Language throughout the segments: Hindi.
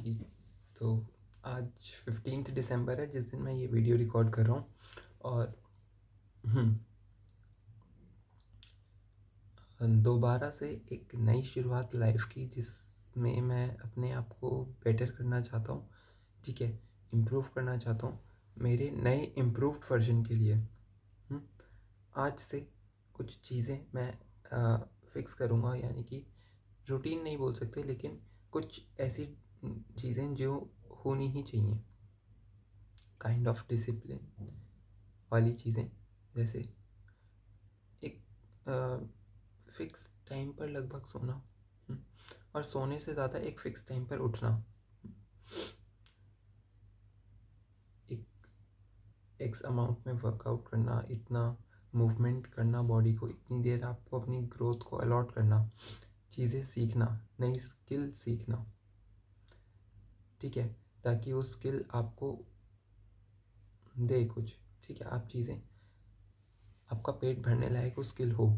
जी। तो आज 15 दिसंबर है जिस दिन मैं ये वीडियो रिकॉर्ड कर रहा हूँ। और दोबारा से एक नई शुरुआत लाइफ की, जिसमें मैं अपने आप को बेटर करना चाहता हूँ। ठीक है, इम्प्रूव करना चाहता हूँ मेरे नए इम्प्रूव्ड वर्जन के लिए। आज से कुछ चीज़ें मैं फिक्स करूँगा, यानी कि रूटीन नहीं बोल सकते, लेकिन कुछ ऐसी चीज़ें जो होनी ही चाहिए, काइंड ऑफ डिसिप्लिन वाली चीज़ें। जैसे एक फिक्स टाइम पर लगभग सोना, और सोने से ज़्यादा एक फिक्स टाइम पर उठना, एक एक्स अमाउंट में वर्कआउट करना, इतना मूवमेंट करना बॉडी को, इतनी देर आपको अपनी ग्रोथ को अलॉट करना, चीज़ें सीखना, नई स्किल सीखना। ठीक है, ताकि वो स्किल आपको दे कुछ। ठीक है, आप चीज़ें, आपका पेट भरने लायक वो स्किल हो,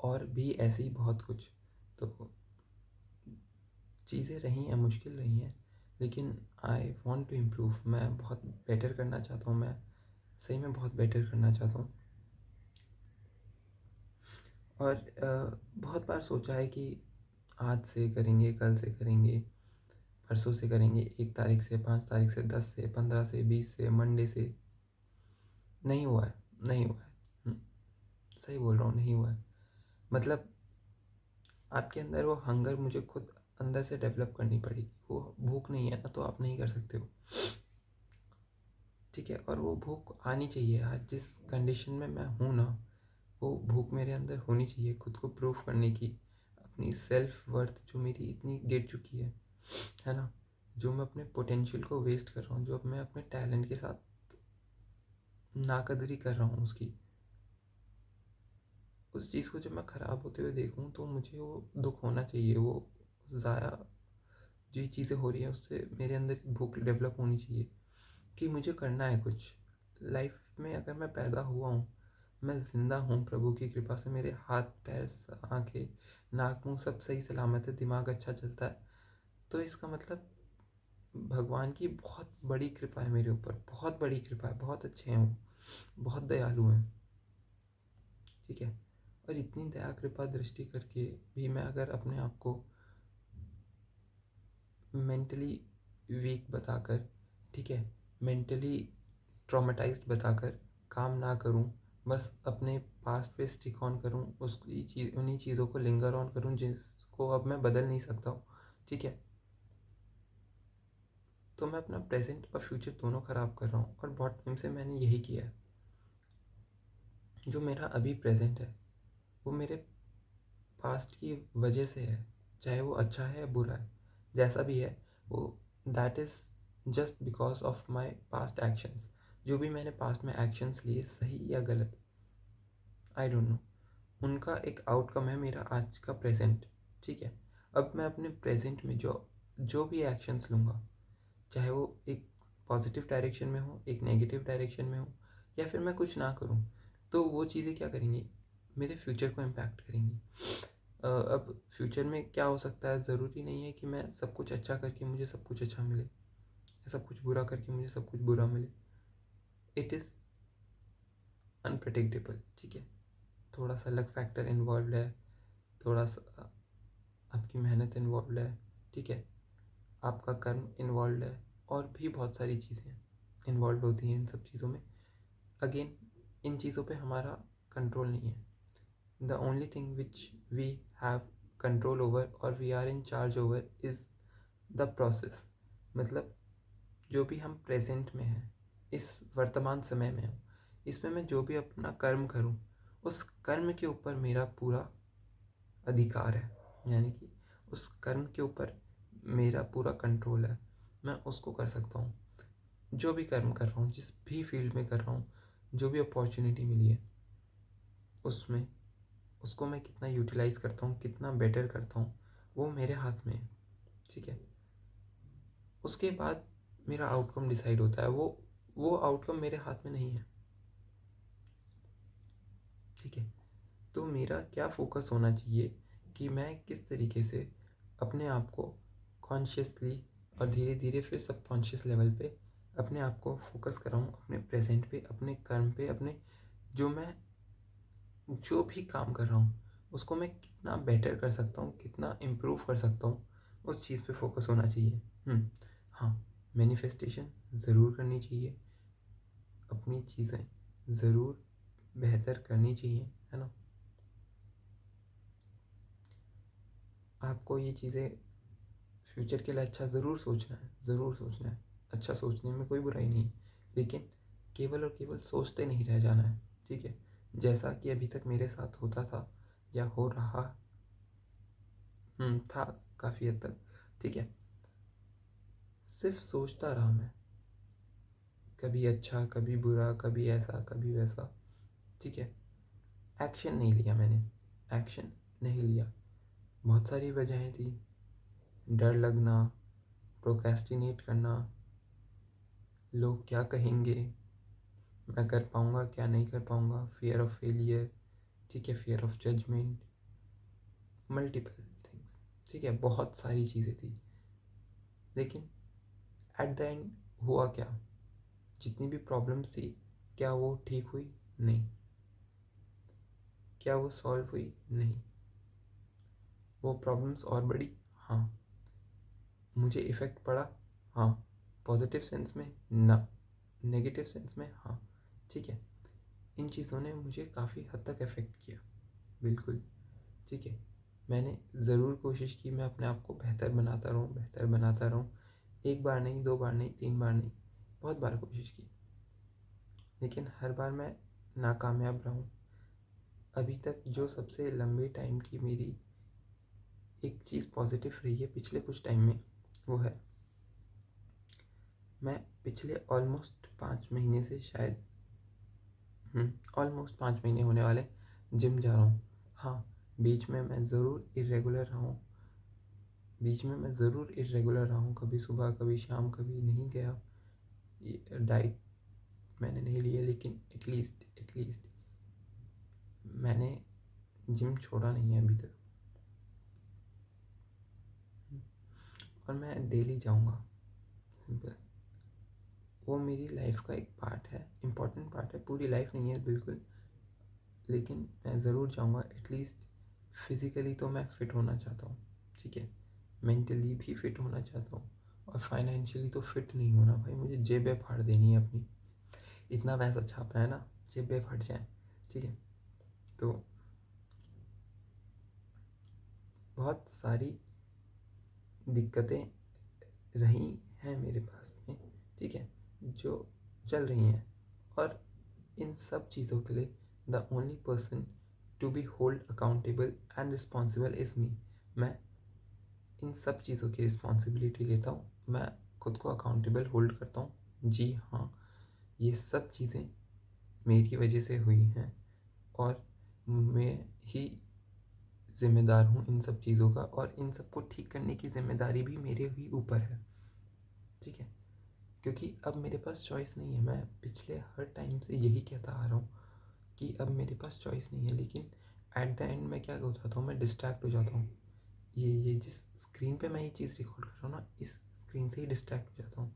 और भी ऐसे ही बहुत कुछ। तो चीज़ें रही हैं, मुश्किल रही हैं, लेकिन आई वॉन्ट टू इम्प्रूव। मैं बहुत बेटर करना चाहता हूँ, मैं सही में बहुत बेटर करना चाहता हूँ। और बहुत बार सोचा है कि आज से करेंगे, कल से करेंगे, परसों से करेंगे, 1 तारीख से, 5 तारीख से, 10 से, 15 से, 20 से, मंडे से। नहीं हुआ है, नहीं हुआ है। सही बोल रहा हूँ, नहीं हुआ है। मतलब आपके अंदर वो हंगर मुझे खुद अंदर से डेवलप करनी पड़ेगी। वो भूख नहीं है ना, तो आप नहीं कर सकते हो। ठीक है, और वो भूख आनी चाहिए। आज जिस कंडीशन में मैं हूँ ना, वो भूख मेरे अंदर होनी चाहिए खुद को प्रूफ करने की, अपनी सेल्फ वर्थ जो मेरी इतनी गिर चुकी है ना, जो मैं अपने पोटेंशियल को वेस्ट कर रहा हूँ, जो अब मैं अपने टैलेंट के साथ नाकदरी कर रहा हूँ उसकी, उस चीज़ को जब मैं ख़राब होते हुए देखूँ तो मुझे वो दुख होना चाहिए। वो ज़ाया जो ये चीज़ें हो रही हैं, उससे मेरे अंदर भूख डेवलप होनी चाहिए कि मुझे करना है कुछ लाइफ में। अगर मैं पैदा हुआ हूँ, मैं ज़िंदा हूँ प्रभु की कृपा से, मेरे हाथ पैर आँखें नाक मुँह सब सही सलामत है, दिमाग अच्छा चलता है, तो इसका मतलब भगवान की बहुत बड़ी कृपा है मेरे ऊपर, बहुत बड़ी कृपा है। बहुत अच्छे हैं वो, बहुत दयालु हैं। ठीक है, और इतनी दया कृपा दृष्टि करके भी मैं अगर अपने आप को मेंटली वीक बताकर, ठीक है, मेंटली ट्रॉमेटाइज्ड बताकर काम ना करूं, बस अपने पास्ट पे स्टिक ऑन करूं, उन्हीं चीज़ों को लिंगर ऑन करूं जिसको अब मैं बदल नहीं सकता हूँ। ठीक है, तो मैं अपना प्रेजेंट और फ्यूचर दोनों ख़राब कर रहा हूँ, और बहुत टाइम से मैंने यही किया है। जो मेरा अभी प्रेजेंट है वो मेरे पास्ट की वजह से है, चाहे वो अच्छा है या बुरा है, जैसा भी है वो, that is just because of my past actions. जो भी मैंने पास्ट में एक्शंस लिए, सही या गलत, आई डोंट नो, उनका एक आउटकम है मेरा आज का प्रेजेंट। ठीक है, अब मैं अपने प्रेजेंट में जो जो भी एक्शंस लूँगा, चाहे वो एक पॉजिटिव डायरेक्शन में हो, एक नेगेटिव डायरेक्शन में हो, या फिर मैं कुछ ना करूँ, तो वो चीज़ें क्या करेंगी, मेरे फ्यूचर को इम्पैक्ट करेंगी। अब फ्यूचर में क्या हो सकता है, ज़रूरी नहीं है कि मैं सब कुछ अच्छा करके मुझे सब कुछ अच्छा मिले, या सब कुछ बुरा करके मुझे सब कुछ बुरा मिले। It is unpredictable. ठीक है, थोड़ा सा लक फैक्टर इन्वॉल्व है, थोड़ा सा आपकी मेहनत इन्वॉल्व है। ठीक है, आपका कर्म इन्वॉल्व है, और भी बहुत सारी चीज़ें इन्वॉल्व होती हैं इन सब चीज़ों में। अगेन, इन चीज़ों पे हमारा कंट्रोल नहीं है। The only thing which we have control over और we are in charge over is the process. मतलब जो भी हम प्रेजेंट में हैं, इस वर्तमान समय में हूँ, इसमें मैं जो भी अपना कर्म करूँ, उस कर्म के ऊपर मेरा पूरा अधिकार है, यानी कि उस कर्म के ऊपर मेरा पूरा कंट्रोल है। मैं उसको कर सकता हूँ, जो भी कर्म कर रहा हूँ, जिस भी फील्ड में कर रहा हूँ, जो भी अपॉर्चुनिटी मिली है उसमें, उसको मैं कितना यूटिलाइज़ करता हूँ, कितना बेटर करता हूँ, वो मेरे हाथ में है। ठीक है, उसके बाद मेरा आउटकम डिसाइड होता है। वो आउटकम मेरे हाथ में नहीं है। ठीक है, तो मेरा क्या फोकस होना चाहिए कि मैं किस तरीके से अपने आप को कॉन्शियसली और धीरे धीरे फिर सबकॉन्शियस लेवल पे अपने आप को फोकस कर रहा हूँ अपने प्रेजेंट पे, अपने कर्म पे, अपने जो भी काम कर रहा हूँ उसको मैं कितना बेटर कर सकता हूँ, कितना इम्प्रूव कर सकता हूँ, उस चीज़ पे फोकस होना चाहिए। हाँ, मैनिफेस्टेशन ज़रूर करनी चाहिए, अपनी चीज़ें ज़रूर बेहतर करनी चाहिए, है ना। आपको ये चीज़ें फ्यूचर के लिए अच्छा ज़रूर सोचना है, ज़रूर सोचना है। अच्छा सोचने में कोई बुराई नहीं, लेकिन केवल और केवल सोचते नहीं रह जाना है, ठीक है। जैसा कि अभी तक मेरे साथ होता था या हो रहा था काफ़ी हद तक, ठीक है। सिर्फ सोचता रहा मैं, कभी अच्छा कभी बुरा, कभी ऐसा कभी वैसा, ठीक है। एक्शन नहीं लिया मैंने, एक्शन नहीं लिया। बहुत सारी वजहें थी, डर लगना, प्रोक्रेस्टिनेट करना, लोग क्या कहेंगे, मैं कर पाऊँगा क्या नहीं कर पाऊँगा, फियर ऑफ फेलियर, ठीक है, fear of judgement, multiple things, ठीक है, बहुत सारी चीज़ें थी। लेकिन एट द एंड हुआ क्या, जितनी भी प्रॉब्लम्स थी क्या वो ठीक हुई? नहीं। क्या वो सॉल्व हुई? नहीं। वो प्रॉब्लम्स और बढ़ी? हाँ। मुझे इफ़ेक्ट पड़ा? हाँ। पॉजिटिव सेंस में? ना। नेगेटिव सेंस में? हाँ। ठीक है, इन चीज़ों ने मुझे काफ़ी हद तक इफ़ेक्ट किया, बिल्कुल, ठीक है। मैंने ज़रूर कोशिश की मैं अपने आप को बेहतर बनाता रहूँ, बेहतर बनाता रहूँ। एक बार नहीं, दो बार नहीं, तीन बार नहीं, बहुत बार कोशिश की, लेकिन हर बार मैं नाकामयाब रहा हूँ। अभी तक जो सबसे लंबे टाइम की मेरी एक चीज़ पॉजिटिव रही है पिछले कुछ टाइम में, वो है मैं पिछले ऑलमोस्ट 5 महीने से शायद ऑलमोस्ट 5 महीने होने वाले जिम जा रहा हूँ। हाँ, बीच में मैं ज़रूर इरेगुलर रहा हूँ, कभी सुबह कभी शाम कभी नहीं गया, डाइट मैंने नहीं लिया, लेकिन एटलीस्ट मैंने जिम छोड़ा नहीं है अभी तक, और मैं डेली जाऊँगा, सिंपल। वो मेरी लाइफ का एक पार्ट है, इम्पॉर्टेंट पार्ट है, पूरी लाइफ नहीं है बिल्कुल, लेकिन मैं ज़रूर जाऊँगा। एटलीस्ट फिज़िकली तो मैं फ़िट होना चाहता हूँ, ठीक है, मेंटली भी फ़िट होना चाहता हूँ, और फाइनेंशियली तो फ़िट नहीं होना भाई, मुझे जेबें फाड़ देनी है अपनी, इतना पैसा छापना है ना, जेबें फट जाए, ठीक है। तो बहुत सारी दिक्कतें रही हैं मेरे पास में, ठीक है, जो चल रही हैं, और इन सब चीज़ों के लिए the only person to be hold accountable and responsible is me. मैं इन सब चीज़ों की रिस्पॉन्सिबिलिटी लेता हूँ, मैं खुद को अकाउंटेबल होल्ड करता हूँ। जी हाँ, ये सब चीज़ें मेरी वजह से हुई हैं, और मैं ही ज़िम्मेदार हूँ इन सब चीज़ों का, और इन सबको ठीक करने की ज़िम्मेदारी भी मेरे ही ऊपर है, ठीक है। क्योंकि अब मेरे पास चॉइस नहीं है, मैं पिछले हर टाइम से यही कहता आ रहा हूँ कि अब मेरे पास चॉइस नहीं है, लेकिन एट द एंड मैं क्या हो जाता हूँ, मैं डिस्ट्रैक्ट हो जाता हूँ। ये जिस स्क्रीन पे मैं ये चीज़ रिकॉर्ड कर रहा हूँ ना, इस स्क्रीन से ही डिस्ट्रैक्ट हो जाता हूँ,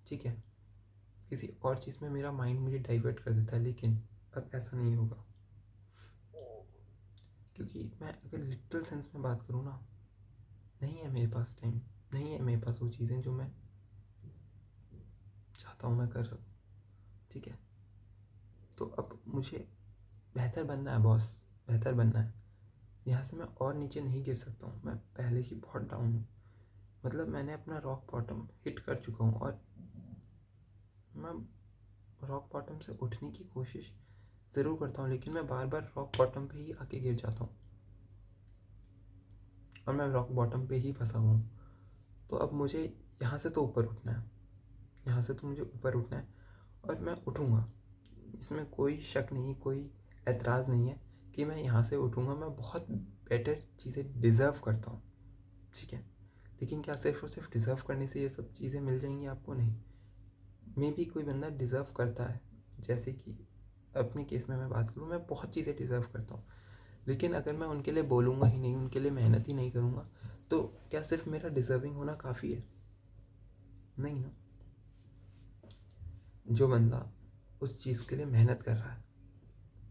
ठीक है। किसी और चीज़ में मेरा माइंड मुझे डाइवर्ट कर देता है, लेकिन अब ऐसा नहीं होगा, क्योंकि मैं अगर लिटरल सेंस में बात करूँ ना, नहीं है मेरे पास टाइम, नहीं है मेरे पास वो चीज़ें जो मैं चाहता हूँ मैं कर सकूँ, ठीक है। तो अब मुझे बेहतर बनना है बॉस, बेहतर बनना है। यहाँ से मैं और नीचे नहीं गिर सकता हूँ, मैं पहले ही बहुत डाउन हूँ, मतलब मैंने अपना रॉक बॉटम हिट कर चुका हूँ, और मैं रॉक बॉटम से उठने की कोशिश ज़रूर करता हूँ, लेकिन मैं बार बार रॉक बॉटम पे ही आके गिर जाता हूँ, और मैं रॉक बॉटम पे ही फंसा हुआ हूँ। तो अब मुझे यहाँ से तो ऊपर उठना है, यहाँ से तो मुझे ऊपर उठना है, और मैं उठूँगा, इसमें कोई शक नहीं, कोई एतराज़ नहीं है कि मैं यहाँ से उठूँगा। मैं बहुत बेटर चीज़ें डिज़र्व करता हूँ, ठीक है। लेकिन क्या सिर्फ और सिर्फ डिज़र्व करने से ये सब चीज़ें मिल जाएंगी आपको? नहीं, मे भी कोई बंदा डिज़र्व करता है, जैसे कि अपने केस में मैं बात करूँ, मैं बहुत चीज़ें डिज़र्व करता हूँ, लेकिन अगर मैं उनके लिए बोलूँगा ही नहीं, उनके लिए मेहनत ही नहीं करूँगा, तो क्या सिर्फ मेरा डिजर्विंग होना काफ़ी है? नहीं ना। जो बंदा उस चीज़ के लिए मेहनत कर रहा है,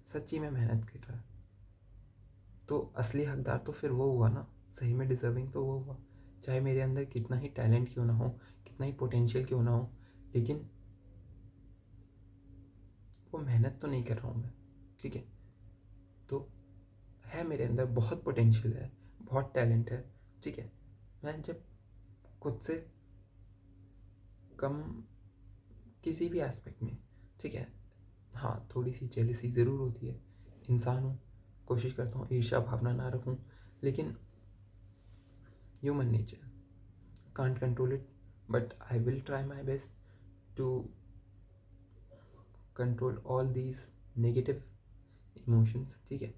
सच्ची में मेहनत कर रहा है, तो असली हकदार तो फिर वो हुआ ना, सही में डिजर्विंग तो वो हुआ। चाहे मेरे अंदर कितना ही टैलेंट क्यों ना हो, कितना ही पोटेंशियल क्यों ना हो, लेकिन वो मेहनत तो नहीं कर रहा हूँ मैं, ठीक है। तो है मेरे अंदर बहुत पोटेंशियल है, बहुत टैलेंट है, ठीक है। मैं जब खुद से कम किसी भी एस्पेक्ट में, ठीक है, हाँ थोड़ी सी जेलसी ज़रूर होती है, इंसान हूँ, कोशिश करता हूँ ईर्ष्या भावना ना रखूँ, लेकिन human nature, can't control it, but I will try my best to control all these negative emotions, ठीक है।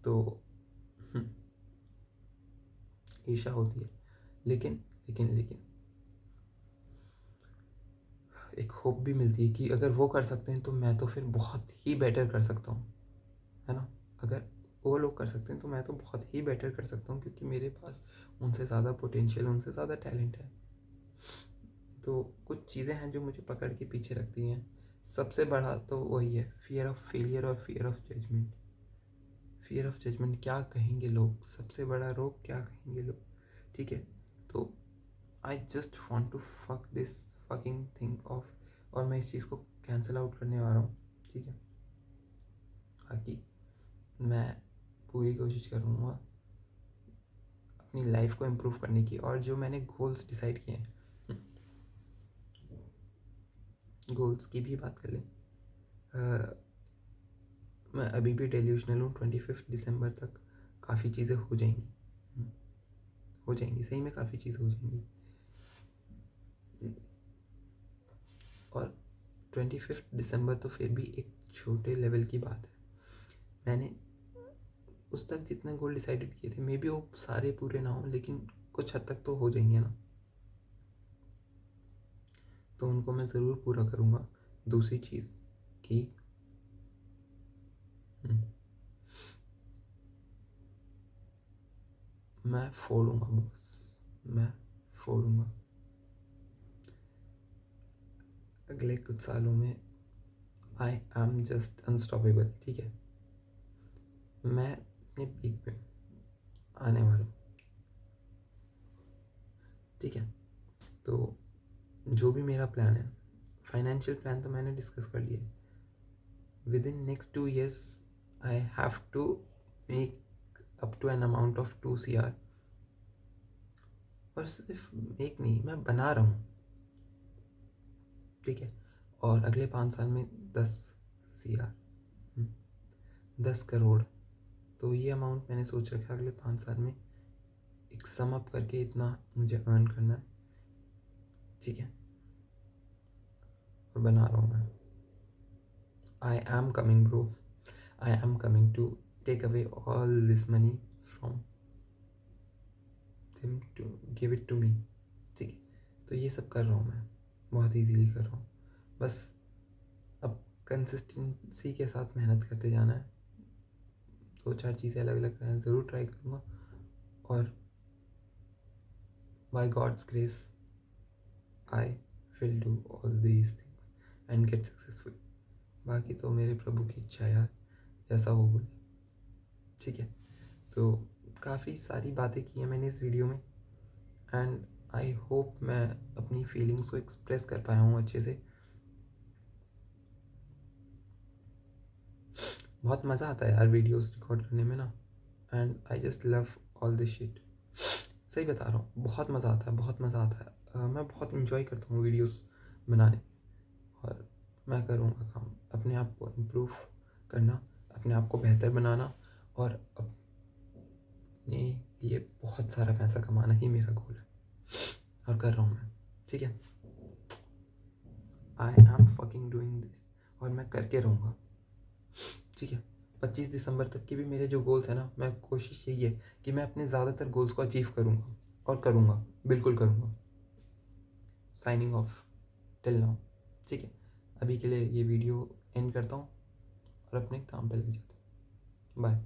तो ईर्ष्या होती है, लेकिन लेकिन लेकिन एक होप भी मिलती है कि अगर वो कर सकते हैं तो मैं तो फिर बहुत ही बेटर कर सकता हूँ, है ना। अगर वो लोग कर सकते हैं तो मैं तो बहुत ही बेटर कर सकता हूँ, क्योंकि मेरे पास उनसे ज़्यादा पोटेंशियल, उनसे ज़्यादा टैलेंट है। तो कुछ चीज़ें हैं जो मुझे पकड़ के पीछे रखती हैं। सबसे बड़ा तो वही है, फियर ऑफ फेलियर और fear of judgement. Fear of judgement, क्या कहेंगे लोग, सबसे बड़ा रोग, क्या कहेंगे लोग, ठीक है। तो I just want to fuck this fucking thing off, और मैं इस चीज़ को कैंसिल आउट करने वाला हूँ, ठीक है। बाकी मैं पूरी कोशिश करूँगा अपनी लाइफ को इम्प्रूव करने की, और जो मैंने गोल्स डिसाइड किए हैं, गोल्स की भी बात कर लें। मैं अभी भी डेल्यूशनल हूँ, 25 दिसंबर तक काफ़ी चीज़ें हो जाएंगी, हो जाएंगी, सही में काफ़ी चीज़ें हो जाएंगी। और 25 दिसंबर तो फिर भी एक छोटे लेवल की बात है। मैंने उस तक जितने गोल डिसाइडेड किए थे, मे बी वो सारे पूरे ना हो, लेकिन कुछ हद तक तो हो जाएंगे ना, तो उनको मैं ज़रूर पूरा करूँगा। दूसरी चीज़ कि मैं फोड़ूंगा बॉस, मैं फोड़ूंगा अगले कुछ सालों में। आई एम जस्ट अनस्टॉपेबल, ठीक है। मैं अपने पीक पे आने वाला हूँ, ठीक है। तो जो भी मेरा प्लान है, फाइनेंशियल प्लान तो मैंने डिस्कस कर लिया है। Within next 2 years I have to make up to an amount of 2 CR, और सिर्फ मेक नहीं, मैं बना रहा हूँ, ठीक है। और अगले 5 साल में 10 CR, 10 करोड़, तो ये अमाउंट मैंने सोच रखा है अगले 5 साल में एक सम अप करके इतना मुझे अर्न करना है, ठीक है। और बना रहा हूँ मैं। I am coming bro, I am coming to take away all this money from them to give it to me, ठीक है। तो ये सब कर रहा हूँ मैं, बहुत ईजीली कर रहा हूँ। बस अब कंसिस्टेंसी के साथ मेहनत करते जाना है। 2-4 चीज़ें अलग अलग करना ज़रूर ट्राई करूँगा, और by God's grace I will do all these things and get successful. बाकी तो मेरे प्रभु की इच्छा है यार, जैसा वो बोले, ठीक है। तो काफ़ी सारी बातें की हैं मैंने इस वीडियो में, एंड आई होप मैं अपनी फीलिंग्स को एक्सप्रेस कर पाया हूँ अच्छे से। बहुत मज़ा आता है यार वीडियोस रिकॉर्ड करने में ना, and I just love all this shit. सही बता रहा हूँ, बहुत मज़ा आता है, बहुत मज़ा आता है। मैं बहुत इन्जॉय करता हूँ वीडियोस बनाने, और मैं करूँगा काम, अपने आप को इम्प्रूव करना, अपने आप को बेहतर बनाना, और अपने लिए बहुत सारा पैसा कमाना ही मेरा गोल है, और कर रहा हूँ मैं, ठीक है। I am fucking doing this, और मैं करके रहूँगा, ठीक है। 25 दिसंबर तक के भी मेरे जो गोल्स हैं ना, मैं कोशिश यही है कि मैं अपने ज़्यादातर गोल्स को अचीव करूँगा, और करूँगा, बिल्कुल करूँगा। साइनिंग ऑफ टिल नाउ, ठीक है। अभी के लिए ये वीडियो एंड करता हूँ और अपने काम पे लग जाता हूँ। बाय।